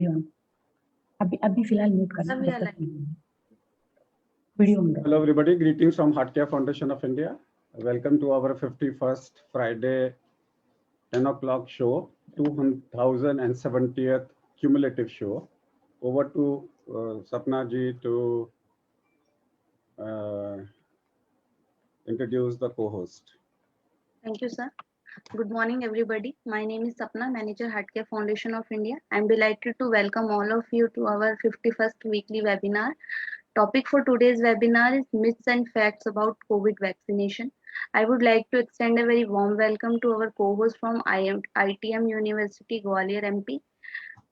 अभी अभी फिलहाल म्यूट करना अभी जब तक अलग। वीडियो में Hello everybody, greetings from Heartcare Foundation of India. Welcome to our 51st Friday 10 o'clock show, 2070th cumulative show. Over to Sapna ji to introduce the co-host. Thank you, sir. Good morning, everybody. My name is Sapna, Manager Heartcare Foundation of India. I'm delighted to welcome all of you to our 51st weekly webinar. Topic for today's webinar is myths and facts about COVID vaccination. I would like to extend a very warm welcome to our co-host from ITM University, Gwalior MP,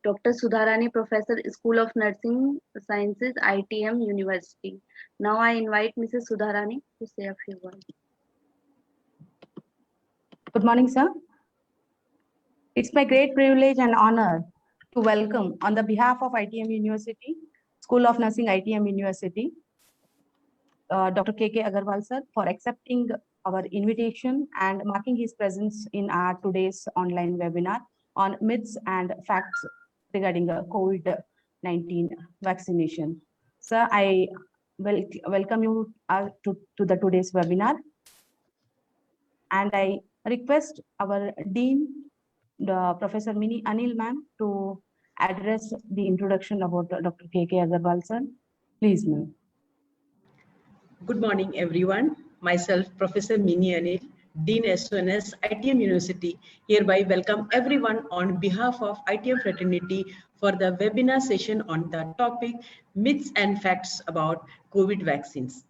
Dr. Sudharani, Professor, School of Nursing Sciences, ITM University. Now I invite Mrs. Sudharani to say a few words. Good morning, sir. It's my great privilege and honor to welcome on the behalf of ITM University, School of Nursing, ITM University, Dr. K.K. Agarwal, sir, for accepting our invitation and marking his presence in our today's online webinar on myths and facts regarding COVID-19 vaccination. Sir, I welcome you to the today's webinar. And I request our Dean, Professor Mini Anil ma'am, to address the introduction about Dr. K.K. Agarwal, sir. Please, ma'am. Good morning, everyone. Myself, Professor Mini Anil, Dean SONS, ITM University, hereby welcome everyone on behalf of ITM fraternity for the webinar session on the topic Myths and Facts about COVID vaccines.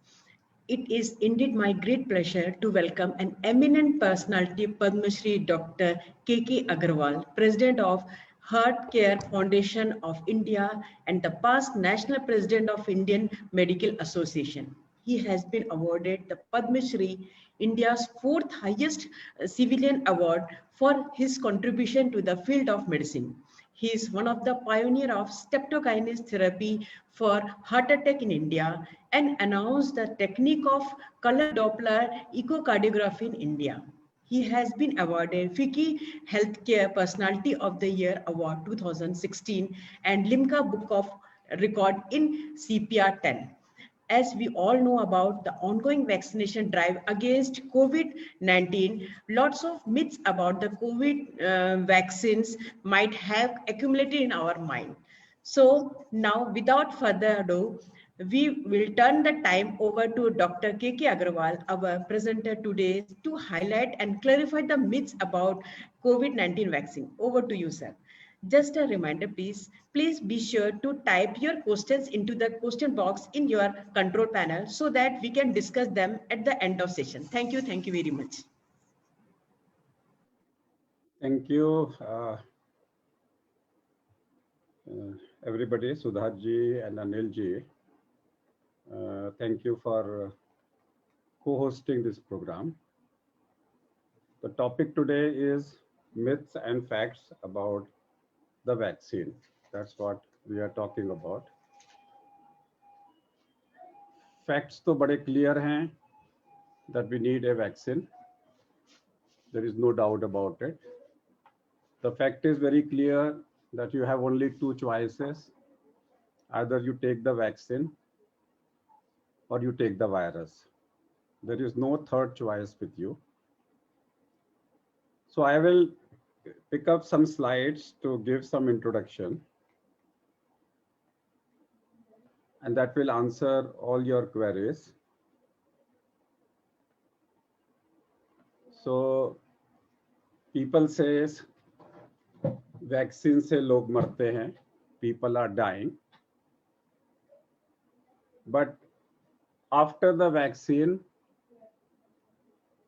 It is indeed my great pleasure to welcome an eminent personality, Padma Shri Dr. K.K. Agarwal, President of Heartcare Foundation of India and the past National President of Indian Medical Association. He has been awarded the Padma Shri, India's fourth highest civilian award for his contribution to the field of medicine. He is one of the pioneers of streptokinase therapy for heart attack in India and announced the technique of color Doppler echocardiography in India. He has been awarded FICCI Healthcare Personality of the Year Award 2016 and Limca Book of Record in CPR 10. As we all know about the ongoing vaccination drive against COVID-19, lots of myths about the COVID vaccines might have accumulated in our mind. So now, without further ado, we will turn the time over to Dr. K.K. Agarwal, our presenter today, to highlight and clarify the myths about COVID-19 vaccine. Over to you, sir. Just a reminder, please be sure to type your questions into the question box in your control panel so that we can discuss them at the end of session. Thank you very much. Thank you, everybody, Sudhar ji and Anil ji. Thank you for co-hosting this program. The topic today is myths and facts about the vaccine. That's what we are talking about. Facts तो बड़े clear हैं that we need a vaccine. There is no doubt about it. The fact is very clear that you have only two choices. Either you take the vaccine or you take the virus. There is no third choice with you. So I will pick up some slides to give some introduction, and that will answer all your queries. So people says vaccine से लोग मरते हैं, people are dying. But after the vaccine,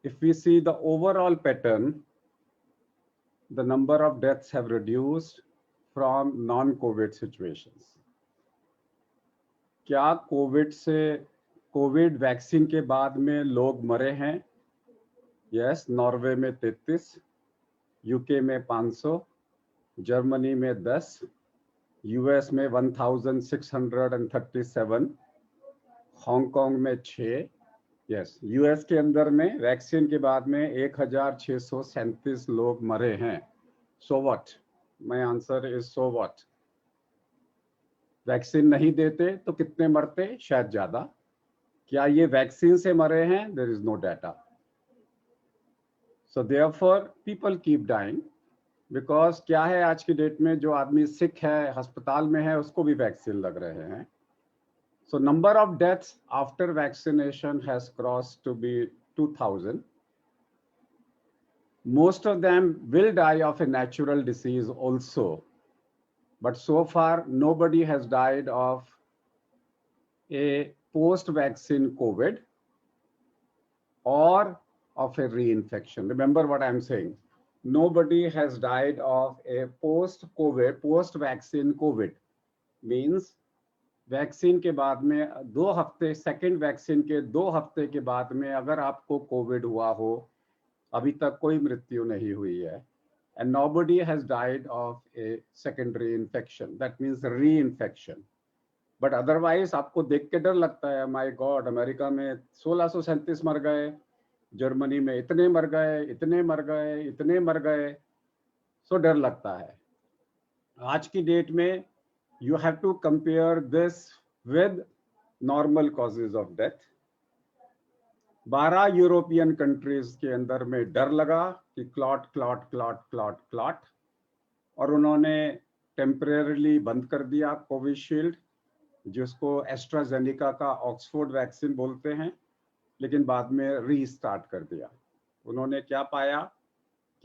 if we see the overall pattern, the number of deaths have reduced from non-COVID situations. क्या Covid vaccine के बाद में लोग मरे हैं? यस, नॉर्वे में 33, यूके में 500, जर्मनी में 10, यूएस में 1637, हांगकांग में 6, यस, यूएस के अंदर में वैक्सीन के बाद में 1637 लोग मरे हैं. So what? My answer is so what? Vaccine नहीं देते तो कितने मरते? शायद ज्यादा। क्या ये वैक्सीन से मरे हैं? There is no data. So therefore people keep dying, because क्या है, आज की डेट में जो आदमी सिक है, अस्पताल में है, उसको भी वैक्सीन लग रहे हैं। So number of deaths after vaccination has crossed to be 2000. Most of them will die of a natural disease also, but so far nobody has died of a post-vaccine COVID or of a reinfection. Remember what I'm saying. Nobody has died of a post-COVID, post-vaccine COVID means vaccine के बाद में 2 हफ्ते, second vaccine के 2 हफ्ते के बाद में अगर आपको कोविड हुआ हो, अभी तक कोई मृत्यु नहीं हुई है, and nobody has died of a secondary infection, that means री इन्फेक्शन। बट अदरवाइज आपको देख के डर लगता है, माय गॉड, अमेरिका में 1637 मर गए, जर्मनी में इतने मर गए, इतने मर गए, इतने मर गए, सो डर लगता है। आज की डेट में you have to compare this with normal causes of death. 12 European countries के अंदर में डर लगा कि clot clot clot clot clot, और उन्होंने टेम्परेरीली बंद कर दिया कोविशील्ड, जिसको एस्ट्राजेनिका का ऑक्सफोर्ड वैक्सीन बोलते हैं, लेकिन बाद में रीस्टार्ट कर दिया। उन्होंने क्या पाया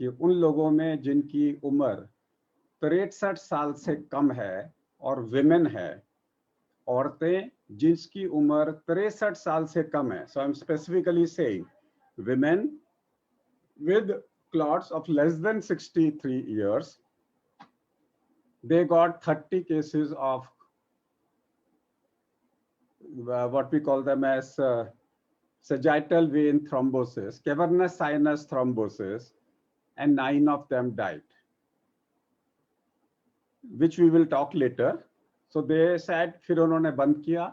कि उन लोगों में जिनकी उम्र 63 साल से कम है और विमेन है, औरतें जिसकी उम्र 63 साल से कम है, so I am specifically saying women with clots of less than 63 years, they got 30 cases of what we call them as sagittal vein thrombosis, cavernous sinus thrombosis, and 9 of them died, which we will talk later. So they said, फिर उन्होंने बंद किया,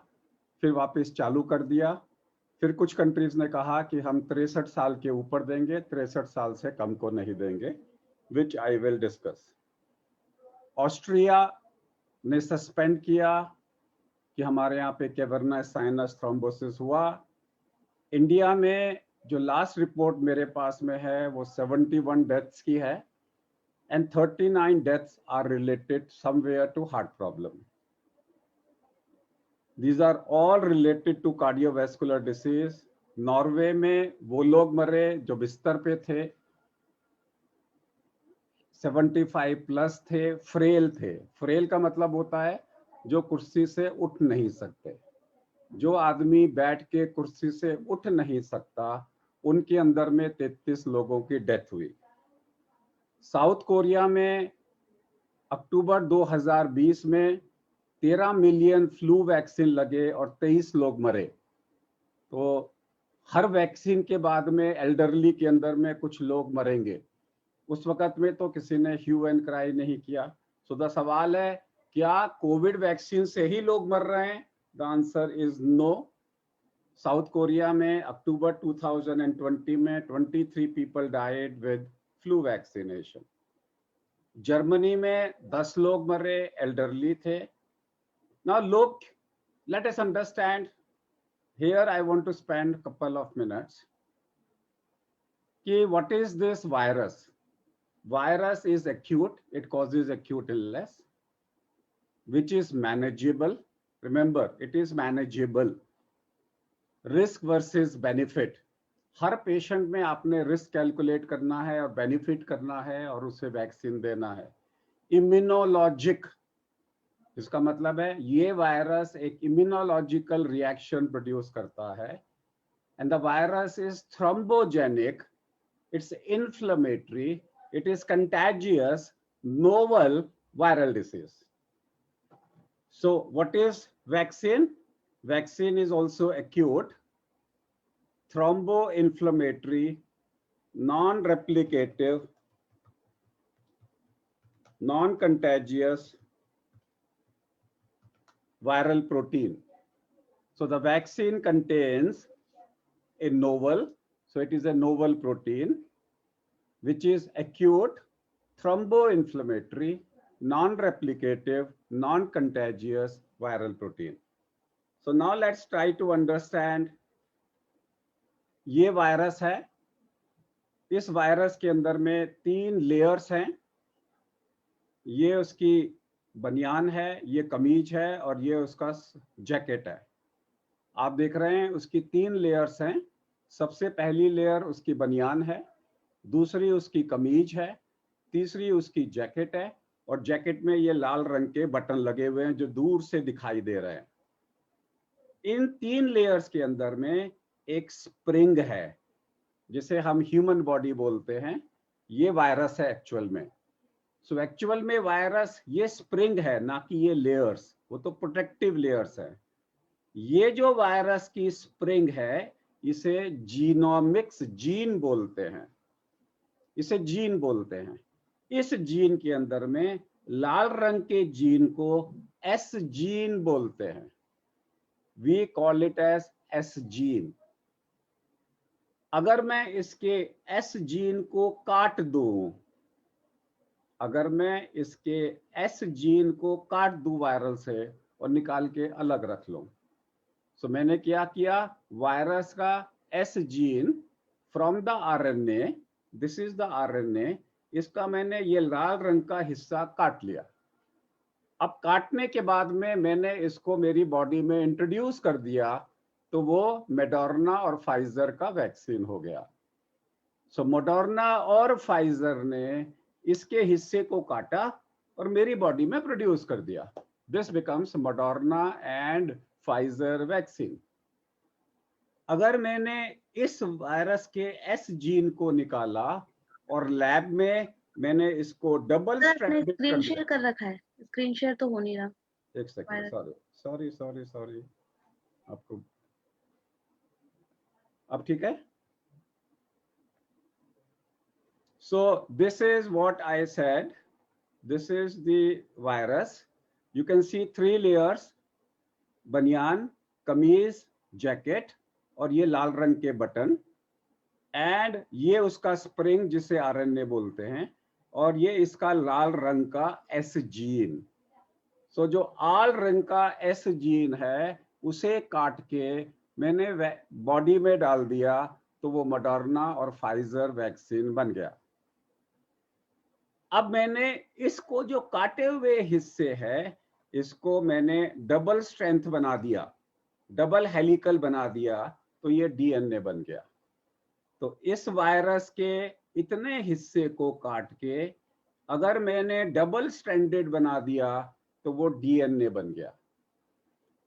फिर वापस चालू कर दिया। फिर कुछ कंट्रीज ने कहा कि हम 63 साल के ऊपर देंगे, 63 साल से कम को नहीं देंगे, which I will discuss. Austria ने सस्पेंड किया कि हमारे यहाँ पे कैवर्नस साइनस थ्रोम्बोसिस हुआ। इंडिया में जो लास्ट रिपोर्ट मेरे पास में है वो 71 डेथ्स की है, and 39 deaths are related somewhere to heart problem. These are all related to cardiovascular disease. Norway में वो लोग मरे जो बिस्तर पे थे, 75 प्लस थे, फ्रेल थे। फ्रेल का मतलब होता है जो कुर्सी से उठ नहीं सकते। जो आदमी बैठ के कुर्सी से उठ नहीं सकता, उनके अंदर में 33 लोगों की डेथ हुई। साउथ कोरिया में अक्टूबर 2020 में 13 मिलियन फ्लू वैक्सीन लगे और 23 लोग मरे। तो हर वैक्सीन के बाद में एल्डरली के अंदर में कुछ लोग मरेंगे। उस वक्त में तो किसी ने ह्यू एंड क्राई नहीं किया। सो द सवाल है, क्या कोविड वैक्सीन से ही लोग मर रहे हैं? The answer is no. South Korea में अक्टूबर 2020 में 23 people died with flu vaccination. Germany में 10 लोग मरे, एल्डरली थे। Now look, let us understand, here I want to spend couple of minutes कि what is this virus? Virus is acute, it causes acute illness which is manageable. Remember, it is manageable. Risk versus benefit. Her patient में आपने risk calculate करना है और benefit करना है और उसे वैक्सीन देना है। इम्यूनोलॉजिक, इसका मतलब है ये वायरस एक इम्यूनोलॉजिकल रिएक्शन प्रोड्यूस करता है, and the virus is thrombogenic, it's inflammatory, it is contagious, novel viral disease. So what is vaccine? Vaccine is also acute, thromboinflammatory, non-replicative, non-contagious viral protein. So the vaccine contains a novel, so it is a novel protein, which is acute, thromboinflammatory, non-replicative, non-contagious viral protein. So now let's try to understand. ये virus है, इस virus के अंदर में 3 layers हैं। ये उसकी बनियान है, ये कमीज है और ये उसका जैकेट है। आप देख रहे हैं उसकी 3 लेयर्स हैं। सबसे पहली लेयर उसकी बनियान है, दूसरी उसकी कमीज है, तीसरी उसकी जैकेट है और जैकेट में ये लाल रंग के बटन लगे हुए हैं जो दूर से दिखाई दे रहे हैं। इन 3 लेयर्स के अंदर में एक स्प्रिंग है जिसे हम ह्यूमन बॉडी बोलते हैं। ये वायरस है एक्चुअल में। सो एक्चुअल में वायरस ये स्प्रिंग है, ना कि ये लेयर्स। वो तो प्रोटेक्टिव लेयर्स है। ये जो वायरस की स्प्रिंग है इसे जीनोमिक्स जीन बोलते हैं, इसे जीन बोलते हैं। इस जीन के अंदर में लाल रंग के जीन को एस जीन बोलते हैं। We call it as S gene. अगर मैं इसके एस जीन को काट दूं, अगर मैं इसके एस जीन को काट दूं वायरल से और निकाल के अलग रख लूं, तो मैंने क्या किया, वायरस का S gene from the RNA, this is the RNA, इसका मैंने ये लाल रंग का हिस्सा काट लिया। अब काटने के बाद में मैंने इसको मेरी बॉडी में इंट्रोड्यूस कर दिया, तो वो मॉडर्ना और फाइजर का वैक्सीन हो गया। सो मॉडर्ना और फाइजर ने इसके हिस्से को काटा और मेरी बॉडी में प्रोड्यूस कर दिया। This becomes Moderna and Pfizer vaccine. अगर मैंने इस वायरस के एस जीन को निकाला और लैब में मैंने इसको डबल स्ट्रैंडेड कर स्क्रीन दिया। शेयर कर रखा है, स्क्रीन शेयर तो हो नहीं रहा। एक सेकंड, सॉरी आपको अब ठीक है। So this is what I said. This is the virus. You can see 3 layers, बनियान, कमीज, जैकेट और ये लाल रंग के बटन, एंड ये उसका स्प्रिंग जिसे आरएनए बोलते हैं, और ये इसका लाल रंग का एस जीन। सो जो लाल रंग का एस जीन है उसे काट के मैंने बॉडी में डाल दिया, तो वो मॉडर्ना और फाइजर वैक्सीन बन गया। अब मैंने इसको जो काटे हुए हिस्से है इसको मैंने डबल स्ट्रेंथ बना दिया, डबल हेलिकल बना दिया, तो ये डीएनए बन गया। तो इस वायरस के इतने हिस्से को काट के अगर मैंने डबल स्ट्रैंडेड बना दिया तो वो डीएनए बन गया।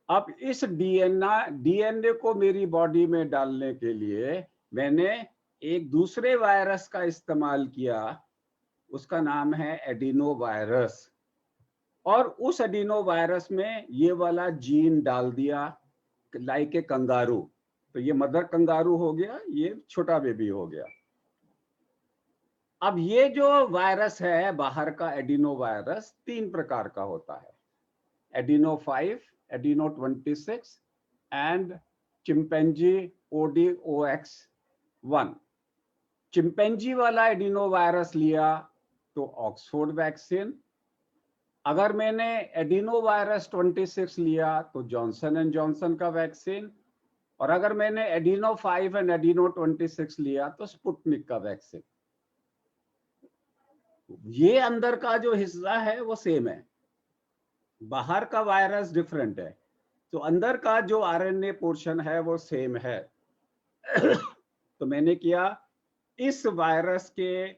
अब इस डीएनए को मेरी बॉडी में डालने के लिए मैंने एक दूसरे वायरस का इस्तेमाल किया, उसका नाम है एडिनो वायरस, और उस एडिनो वायरस में ये वाला जीन डाल दिया, लाइक ए कंगारू। तो ये मदर कंगारू हो गया, ये छोटा बेबी हो गया। अब ये जो वायरस है बाहर का एडिनो वायरस 3 प्रकार का होता है, adeno 5, adeno 26 and chimpanzee ODOX1। Chimpanzee वाला एडिनो वायरस लिया तो ऑक्सफोर्ड वैक्सीन, अगर मैंने एडिनो वायरस 26 लिया तो जॉनसन एंड जॉनसन का वैक्सीन, और अगर मैंने एडिनो 5 एंड एडिनो 26 लिया तो स्पुतनिक का वैक्सीन। ये अंदर का जो हिस्सा है वो सेम है, बाहर का वायरस डिफरेंट है, तो अंदर का जो आरएनए पोर्शन है वो सेम है। तो मैंने किया, इस वायरस के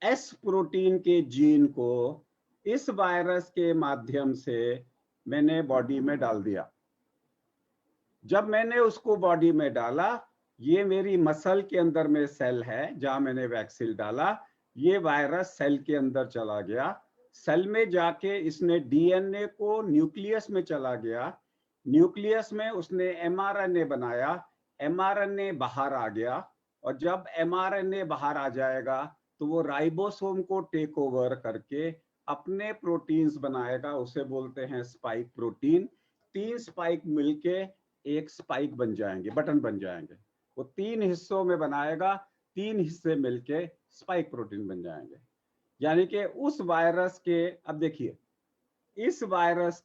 एस प्रोटीन के जीन को इस वायरस के माध्यम से मैंने बॉडी में डाल दिया। जब मैंने उसको बॉडी में डाला, ये मेरी मसल के अंदर में सेल है जहां मैंने वैक्सीन डाला, ये वायरस सेल के अंदर चला गया, सेल में जाके इसने डीएनए को न्यूक्लियस में चला गया, न्यूक्लियस में उसने एमआरएनए बनाया, एमआरएनए बाहर आ गया, और जब एमआरएनए बाहर आ जाएगा तो वो राइबोसोम को टेक ओवर करके अपने प्रोटीन्स बनाएगा, उसे बोलते हैं स्पाइक प्रोटीन। 3 स्पाइक मिलके एक स्पाइक बन जाएंगे, बटन बन जाएंगे। वो 3 हिस्सों में बनाएगा, 3 हिस्से मिलके स्पाइक प्रोटीन बन जाएंगे। यानी कि उस वायरस के, अब देखिए इस वायरस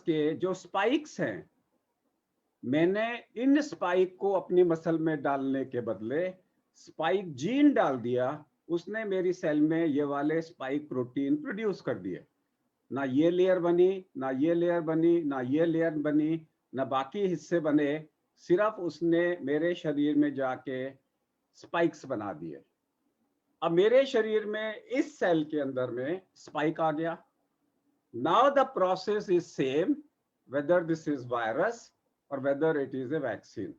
के जो स्पाइक्स हैं, मैंने इन स्पाइक को अपनी मसल में डालने के बदले स्पाइक जीन डाल दिया, उसने मेरी सेल में ये वाले स्पाइक प्रोटीन प्रोड्यूस कर दिए। ना ये लेयर बनी, ना ये लेयर बनी, ना ये लेयर बनी, ना बाकी हिस्से बने, सिर्फ उसने मेरे शरीर में जाके स्पाइक्स बना दिए। अब मेरे शरीर में इस सेल के अंदर में स्पाइक आ गया। Now the process is same whether this is virus or whether it is a vaccine.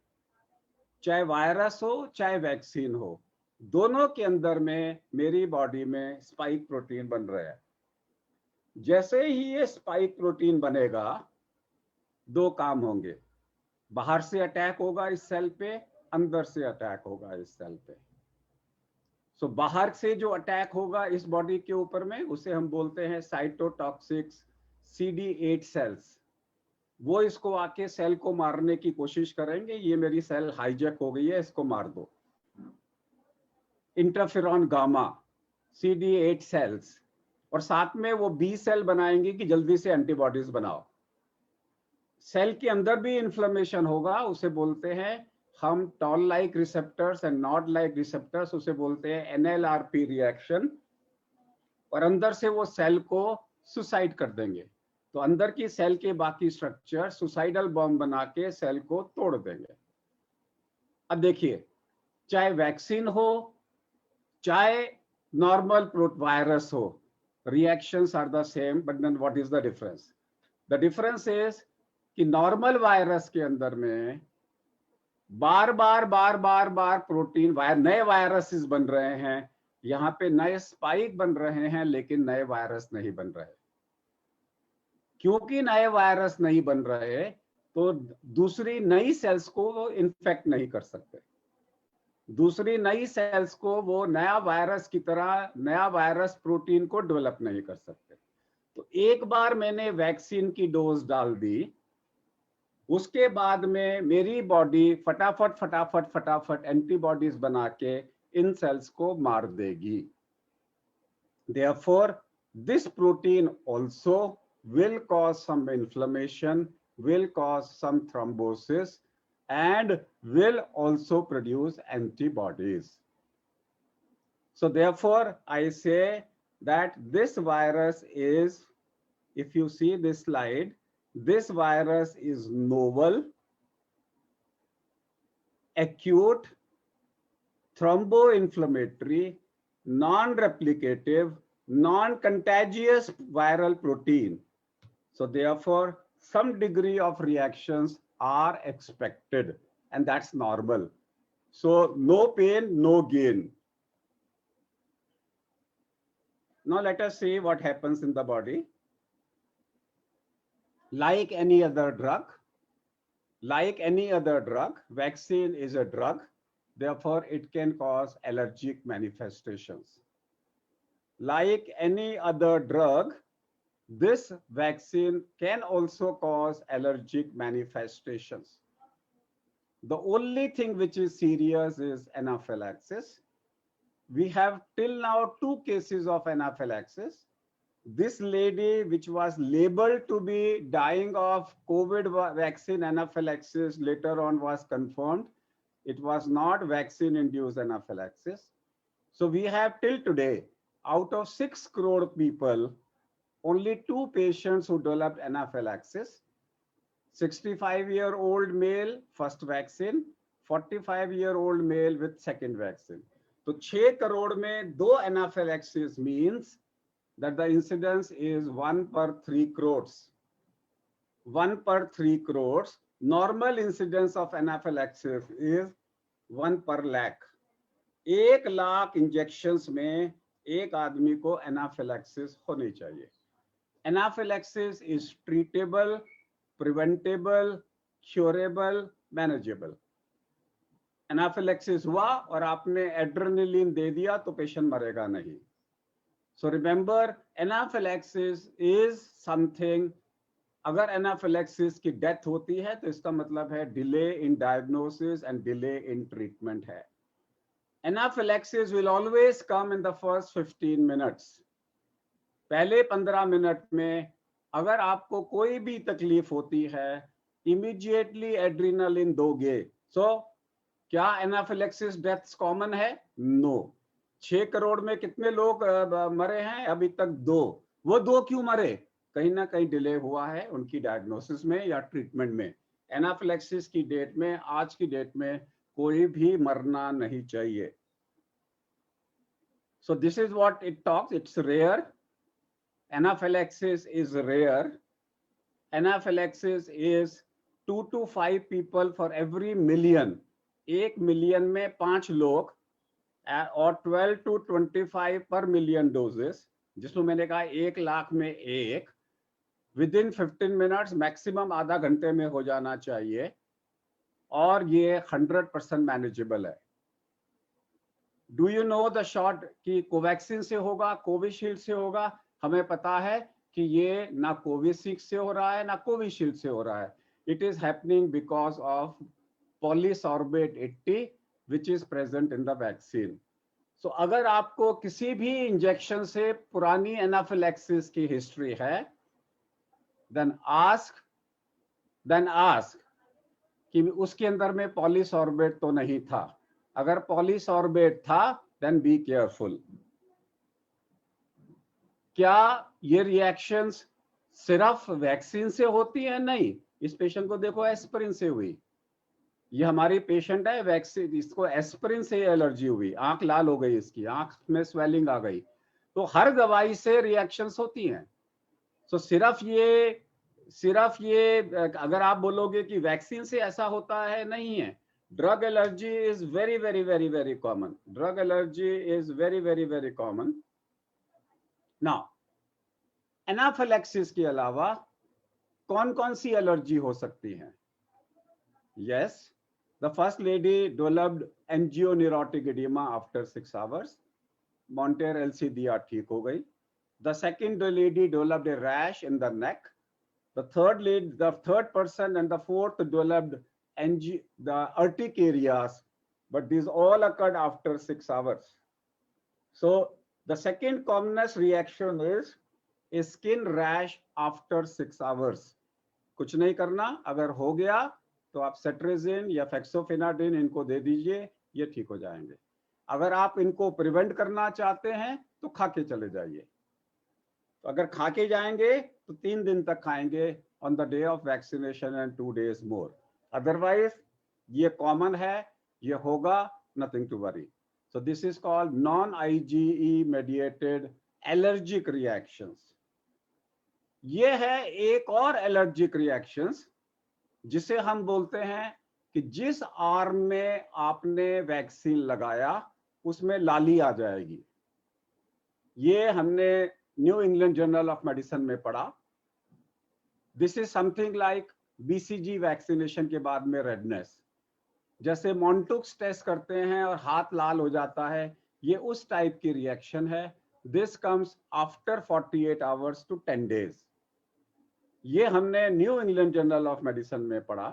चाहे वायरस हो चाहे वैक्सीन हो, दोनों के अंदर में मेरी बॉडी में स्पाइक प्रोटीन बन रहे हैं। जैसे ही ये स्पाइक प्रोटीन बनेगा, दो काम होंगे, बाहर से अटैक होगा इस सेल पे, अंदर से अटैक होगा इस सेल पे। सो बाहर से जो अटैक होगा इस बॉडी के ऊपर में, उसे हम बोलते हैं साइटोटॉक्सिक्स CD8 सेल्स। वो इसको आके सेल को मारने की कोशिश करेंगे, ये मेरी सेल हाईजैक हो गई है, इसको मार दो। इंटरफेरॉन गामा, CD8 सेल्स, और साथ में वो B सेल बनाएंगे कि जल्दी से एंटीबॉडीज बनाओ। सेल के अंदर भी इन्फ्लेमेशन होगा, उसे बोलते हैं हम toll like receptors and not like receptors, उसे बोलते हैं NLRP रिएक्शन, और अंदर से वो सेल को सुसाइड कर देंगे। तो अंदर की सेल के बाकी स्ट्रक्चर सुसाइडल बॉम्ब बना के सेल को तोड़ देंगे। अब देखिए, चाहे वैक्सीन हो चाहे नॉर्मल वायरस हो, reactions are the same, but then what is the difference? The difference is कि नॉर्मल वायरस के अंदर में बार बार प्रोटीन नए वायरसेस बन रहे हैं, यहाँ पे नए स्पाइक बन रहे हैं, लेकिन नए वायरस नहीं बन रहे। क्योंकि नए वायरस नहीं बन रहे तो दूसरी नई सेल्स को वो इन्फेक्ट नहीं कर सकते। दूसरी नई सेल्स को वो नया वायरस की तरह नया वायरस प्रोटीन को डेवलप नहीं कर सकते। तो एक बार मैंने वैक्सीन की डोज डाल दी, उसके बाद में मेरी बॉडी फटाफट एंटीबॉडीज बना के इन सेल्स को मार देगी। Therefore, this protein also will cause some inflammation, will cause some thrombosis, and will also produce antibodies. So therefore, I say that this virus is, if you see this slide, this virus is novel, acute, thromboinflammatory, non-replicative, non-contagious viral protein. So therefore, some degree of reactions are expected, and that's normal. So no pain, no gain. Now let us see what happens in the body. Like any other drug, vaccine is a drug. Therefore, it can cause allergic manifestations. Like any other drug, this vaccine can also cause allergic manifestations. The only thing which is serious is anaphylaxis. We have till now 2 cases of anaphylaxis. This lady, which was labeled to be dying of COVID vaccine anaphylaxis, later on was confirmed it was not vaccine-induced anaphylaxis. So we have till today, out of 6 crore people, only 2 patients who developed anaphylaxis. 65-year-old male, first vaccine, 45-year-old male with second vaccine. So 6 crore में 2 anaphylaxis means that the incidence is 1 per 3 crores. 1 per 3 crores. Normal incidence of anaphylaxis is 1 per lakh. 1 lakh injections में एक आदमी को anaphylaxis होनी चाहिए. Anaphylaxis is treatable, preventable, curable, manageable. Anaphylaxis हुआ और आपने एड्रेनलिन दे दिया तो पेशेंट मरेगा नहीं. So remember, anaphylaxis is something. अगर एनाफिलैक्सिस की डेथ होती है तो इसका मतलब है delay in diagnosis and delay in treatment है. Anaphylaxis will always come in the first 15 minutes. पहले 15 मिनट में अगर आपको कोई भी तकलीफ होती है, इमीडिएटली एड्रेनालिन दोगे। क्या एनाफिलेक्सिस डेथ्स कॉमन है? नो। 6 करोड़ में कितने लोग मरे हैं अभी तक? 2। वो 2 क्यों मरे? कहीं ना कहीं डिले हुआ है उनकी डायग्नोसिस में या ट्रीटमेंट में। एनाफिलेक्सिस की डेट में, आज की डेट में कोई भी मरना नहीं चाहिए। So this is what it talks. It's rare. Anaphylaxis is rare. Anaphylaxis is 2 to 5 people for every million. 1 million में 5 लोग और 12 to 25 per million doses, जिसमें मैंने कहा 1 लाख में 1, विदिन 15 मिनट्स, मैक्सिमम आधा घंटे में हो जाना चाहिए, और ये 100% मैनेजेबल है। Do you know the shot कि कोवैक्सीन से होगा, कोविशील्ड से होगा? हमें पता है कि ये ना कोविशील्ड से हो रहा है ना कोविशील्ड से हो रहा है। It is happening because of polysorbate 80 which is present in the vaccine. So अगर आपको किसी भी इंजेक्शन से पुरानी एनाफिलैक्सिस की हिस्ट्री है, देन आस्क कि उसके अंदर में पॉलीसॉर्बेट तो नहीं था। अगर पॉलीसॉर्बेट था, देन बी केयरफुल। क्या ये रिएक्शंस सिर्फ वैक्सीन से होती है? नहीं। इस पेशेंट को देखो, एस्पिरिन से हुई। ये हमारी पेशेंट है, वैक्सीन, इसको एस्पिरिन से एलर्जी हुई, आंख लाल हो गई, इसकी आंख में स्वेलिंग आ गई। तो हर दवाई से रिएक्शंस होती हैं। तो सिर्फ ये अगर आप बोलोगे कि वैक्सीन से ऐसा होता है, नहीं है। Drug allergy is very very very very common. Drug allergy is very very very common. Now, anaphylaxis के अलावा कौन कौन सी एलर्जी हो सकती है? Yes, the first lady developed angioneurotic oedema after 6 hours. Montair LC दिया, ठीक हो गई। The second lady developed a rash in the neck. The third person and the fourth developed the urticarias, but these all occurred after 6 hours. So the second commonest reaction is a skin rash after 6 hours. कुछ नहीं करना, अगर हो गया तो आप सेट्रेजिन या फेक्सोफेनाडिन इनको दे दीजिए, ये ठीक हो जाएंगे। अगर आप इनको प्रिवेंट करना चाहते हैं तो खा के चले जाइए। तो अगर खा के जाएंगे तो 3 दिन तक खाएंगे on the day of vaccination and 2 days more. Otherwise ये कॉमन है, ये होगा, nothing to worry. So this is called non IgE mediated allergic reactions. ये है एक और एलर्जिक रिएक्शंस जिसे हम बोलते हैं कि जिस आर्म में आपने वैक्सीन लगाया उसमें लाली आ जाएगी। ये हमने New England Journal of Medicine में पढ़ा। This is something like BCG vaccination के बाद में रेडनेस। जैसे मॉन्टुक्स टेस्ट करते हैं और हाथ लाल हो जाता है, ये उस टाइप की रिएक्शन है। This comes after 48 hours to 10 days। ये हमने New England Journal of Medicine में पढ़ा।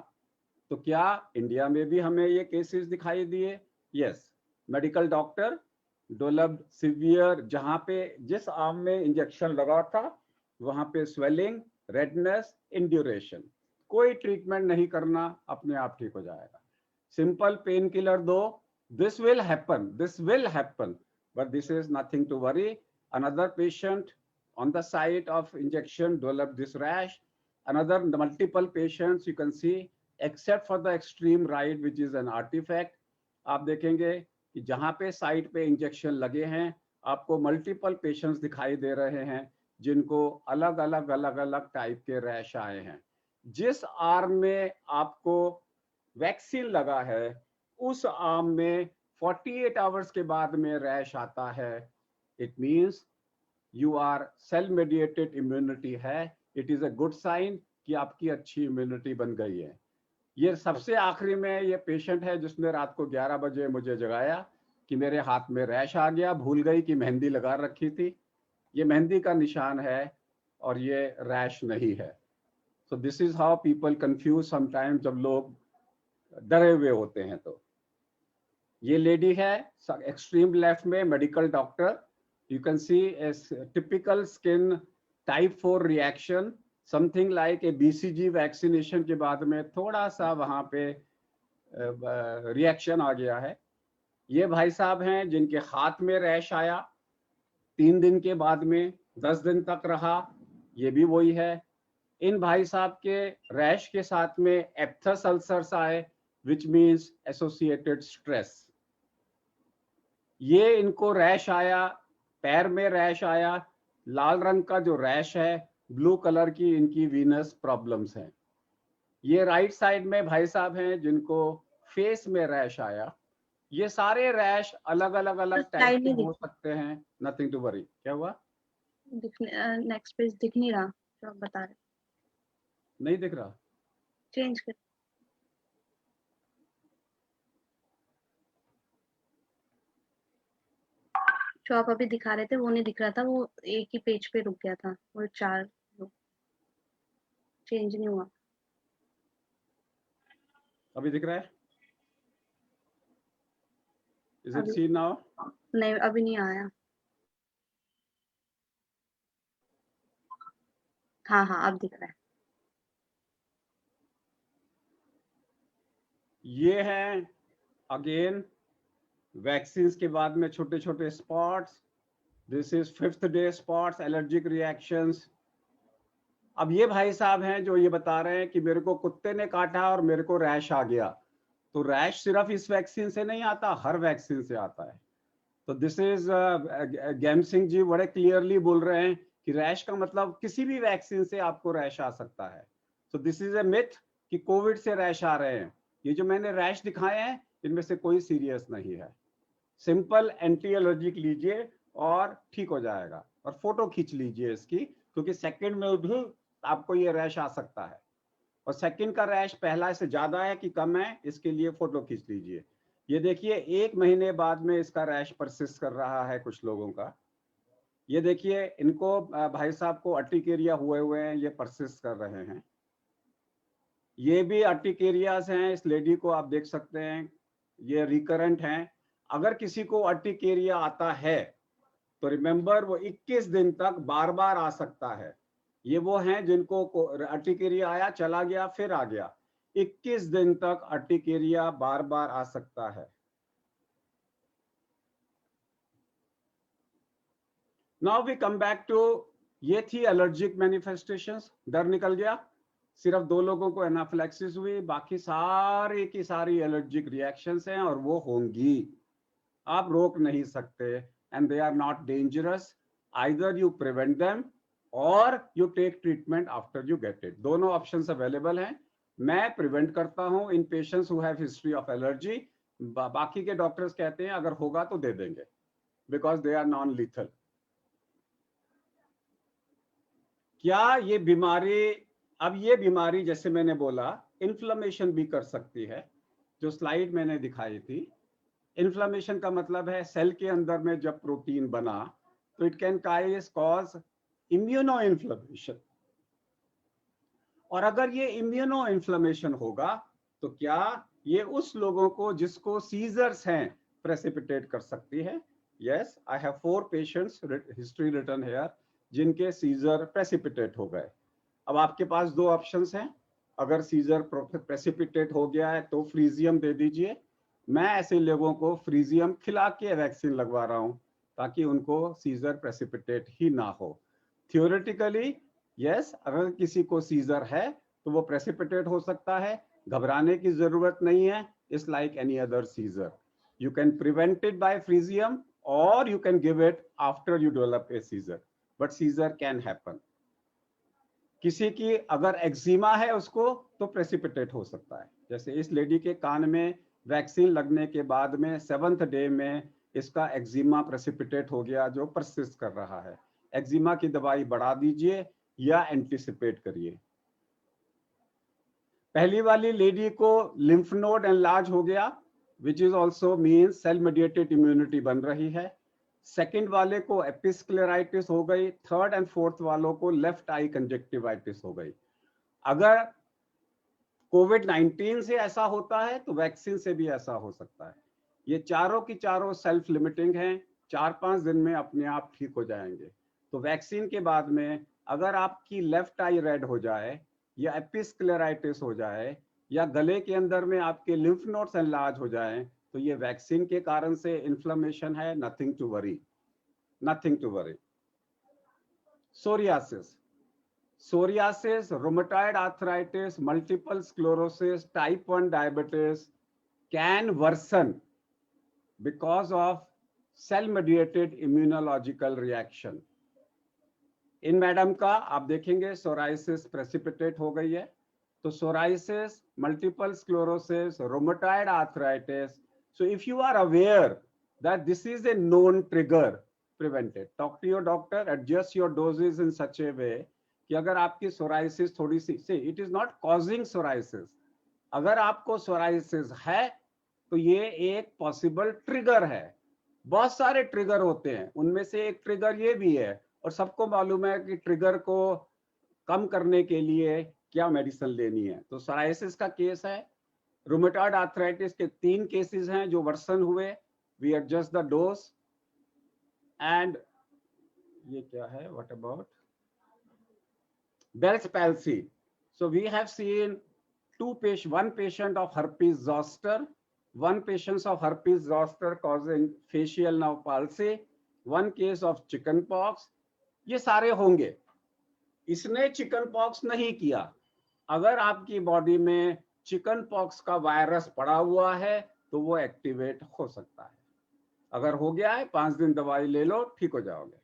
तो क्या इंडिया में भी हमें ये केसेस दिखाई दिए? Yes, medical doctor developed severe, जहां पे जिस आर्म में इंजेक्शन लगा था वहां पे स्वेलिंग, रेडनेस, इंड्यूरेशन। कोई ट्रीटमेंट नहीं करना, अपने आप ठीक हो जाएगा। सिंपल पेन किलर दो, this will happen, but this is nothing to worry. Another patient on the site of injection developed this rash. Another multiple patients you can see, except for the extreme right which is an artifact। आप देखेंगे कि जहां पे site पे injection लगे हैं आपको multiple patients दिखाई दे रहे हैं जिनको अलग अलग टाइप के रैश आए हैं। जिस आर्म में आपको वैक्सीन लगा है उस आर्म में 48 आवर्स के बाद में रैश आता है। It means you are cell mediated immunity है। It is a good sign कि आपकी अच्छी इम्यूनिटी बन गई है। ये सबसे आखिरी में ये पेशेंट है जिसने रात को 11 बजे मुझे जगाया कि मेरे हाथ में रैश आ गया, भूल गई कि मेहंदी लगा रखी थी। ये मेहंदी का निशान है और ये रैश नहीं है। सो this is how people confuse sometimes, जब लोग डरे हुए होते हैं। तो ये लेडी है एक्सट्रीम लेफ्ट में, medical doctor. You can see A typical skin type 4 reaction, something like a BCG vaccination के बाद में थोड़ा सा वहां पे रिएक्शन आ गया है. ये भाई साहब हैं जिनके हाथ में रैश आया 3 दिन के बाद में, 10 दिन तक रहा, ये भी वही है. इन भाई साहब के रैश के साथ में एप्थस अल्सर्स आए, विच मीन्स एसोसिएटेड स्ट्रेस. ये इनको रैश आया, पैर में रैश आया, लाल रंग का जो रैश है, ब्लू कलर की इनकी वीनस प्रॉब्लम्स हैं. ये राइट साइड में भाई साहब हैं जिनको फेस में रैश आया. ये सारे रैश अलग अलग टाइप के हो सकते हैं. Nothing to worry. क्या हुआ? नेक्स्ट पेज दिख नहीं रहा जो आप बता रहे. नहीं दिख रहा? चेंज कर. जो आप अभी दिखा रहे थे वो नहीं दिख रहा था, वो एक ही पेज पे रुक गया था, वो 4 चेंज नहीं हुआ. अभी दिख रहा है? Is it अभी- seen now? नहीं, अभी नहीं आया. हाँ अब दिख रहा है. ये हैं अगेन वैक्सीन के बाद में छोटे छोटे spots. This is 5th day spots, allergic reactions. अब ये भाई साहब हैं जो ये बता रहे हैं कि मेरे को कुत्ते ने काटा और मेरे को रैश आ गया. तो रैश सिर्फ इस वैक्सीन से नहीं आता, हर वैक्सीन से आता है. तो this is game Singh ji बड़े क्लियरली बोल रहे हैं कि रैश का मतलब किसी भी वैक्सीन से आपको रैश आ सकता है. सो दिस इज ए मिथ कि कोविड से रैश आ रहे हैं. ये जो मैंने रैश दिखाए हैं इनमें से कोई सीरियस नहीं है. सिंपल एंटी एलर्जिक लीजिए और ठीक हो जाएगा. और फोटो खींच लीजिए इसकी, क्योंकि सेकंड में भी आपको ये रैश आ सकता है. और सेकंड का रैश पहला से ज्यादा है कि कम है, इसके लिए फोटो खींच लीजिए. ये देखिए 1 महीने बाद में इसका रैश परसिस्ट कर रहा है कुछ लोगों का. ये देखिए इनको भाई साहब को अर्टिकेरिया हुए हैं, ये परसिस्ट कर रहे हैं. ये भी अर्टिकेरियाज हैं. इस लेडी को आप देख सकते हैं, ये रिकरेंट हैं. अगर किसी को अर्टिकेरिया आता है तो रिमेंबर वो 21 दिन तक बार बार आ सकता है. ये वो हैं जिनको अर्टिकेरिया आया, चला गया, फिर आ गया. 21 दिन तक अर्टिकेरिया बार बार आ सकता है. Now we come back to, ये थी एलर्जिक मैनिफेस्टेशंस. डर निकल गया. सिर्फ 2 लोगों को एनाफिलैक्सिस हुई, बाकी सारी की सारी एलर्जिक रिएक्शंस हैं और वो होंगी. आप रोक नहीं सकते. And they are not dangerous. Either you prevent them or you take treatment after you get it. दोनों ऑप्शंस अवेलेबल हैं. मैं प्रिवेंट करता हूं in patients who have history of allergy. बाकी के डॉक्टर्स कहते हैं अगर होगा तो दे देंगे, because they are non lethal. क्या ये बीमारी, अब ये बीमारी जैसे मैंने बोला इन्फ्लेमेशन भी कर सकती है. जो स्लाइड मैंने दिखाई थी, इन्फ्लेमेशन का मतलब है सेल के अंदर में जब प्रोटीन बना तो it can cause immuno inflammation. और अगर ये इम्यूनो इन्फ्लेमेशन होगा तो क्या ये उस लोगों को जिसको सीजर्स हैं प्रेसिपिटेट कर सकती है. Yes, I have 4 patients history written here जिनके सीजर प्रेसिपिटेट हो गए. अब आपके पास 2 ऑप्शंस हैं. अगर सीजर प्रेसिपिटेट हो गया है तो फ्रीजियम दे दीजिए. मैं ऐसे लोगों को फ्रीजियम खिला के वैक्सीन लगवा रहा हूं ताकि उनको सीजर प्रेसिपिटेट ही ना हो. थियोरेटिकली यस, अगर किसी को सीजर है तो वो प्रेसिपिटेट हो सकता है. घबराने की जरूरत नहीं है. It's like any other seizure. You can prevent it by Frisium or you can give it after you develop a seizure, but seizure can happen. किसी की अगर एक्जिमा है उसको तो प्रेसिपिटेट हो सकता है. जैसे इस लेडी के कान में वैक्सीन लगने के बाद में 7th डे में इसका एक्जिमा प्रेसिपिटेट हो गया जो परसिस्ट कर रहा है. एक्जिमा की दवाई बढ़ा दीजिए या एंटीसिपेट करिए. पहली वाली लेडी को लिम्फ नोड एनलार्ज हो गया, which is also means cell mediated immunity बन रही है. सेकंड वाले को एपिस्क्लेराइटिस हो गई. 3rd and 4th वालों को लेफ्ट आई कंजक्टिवाइटिस हो गई. अगर कोविड-19 से ऐसा होता है तो वैक्सीन से भी ऐसा हो सकता है. ये चारों की चारों सेल्फ लिमिटिंग हैं, 4-5 दिन में अपने आप ठीक हो जाएंगे। तो वैक्सीन के बाद में अगर आपकी लेफ्ट आई रेड हो जाए या एपिस्क्लेराइटिस हो जाए या गले के अंदर में आपके लिम्फ नोड्स एनलार्ज हो जाएं, तो ये वैक्सीन के कारण से इन्फ्लेमेशन है, nothing to worry, nothing to worry. Psoriasis, rheumatoid arthritis, multiple sclerosis, type 1 diabetes can worsen because of cell-mediated immunological reaction. In madam का आप देखेंगे psoriasis precipitate हो गई है, तो psoriasis, multiple sclerosis, rheumatoid arthritis. So if you are aware that this is a known trigger, prevent it. Talk to your doctor, adjust your doses in such a way कि अगर आपकी psoriasis थोड़ी सी, see, it is not causing psoriasis. अगर आपको psoriasis है तो ये एक पॉसिबल ट्रिगर है। बहुत सारे ट्रिगर होते हैं, उनमें से एक ट्रिगर ये भी है, और सबको मालूम है कि ट्रिगर को कम करने के लिए क्या मेडिसिन लेनी है। तो psoriasis का केस है, रूमेटॉइड आर्थराइटिस के 3 केसेस हैं जो वर्सन हुए, we adjust the dose. And ये क्या है, what about Bell's palsy? So we have seen one patient of herpes zoster, one patient of herpes zoster causing facial nerve palsy, one case of chicken pox. ये सारे होंगे। इसने chicken pox नहीं किया, अगर आपकी बॉडी में चिकन पॉक्स का वायरस पड़ा हुआ है तो वो एक्टिवेट हो सकता है। अगर हो गया है 5 दिन दवाई ले लो, ठीक हो जाओगे।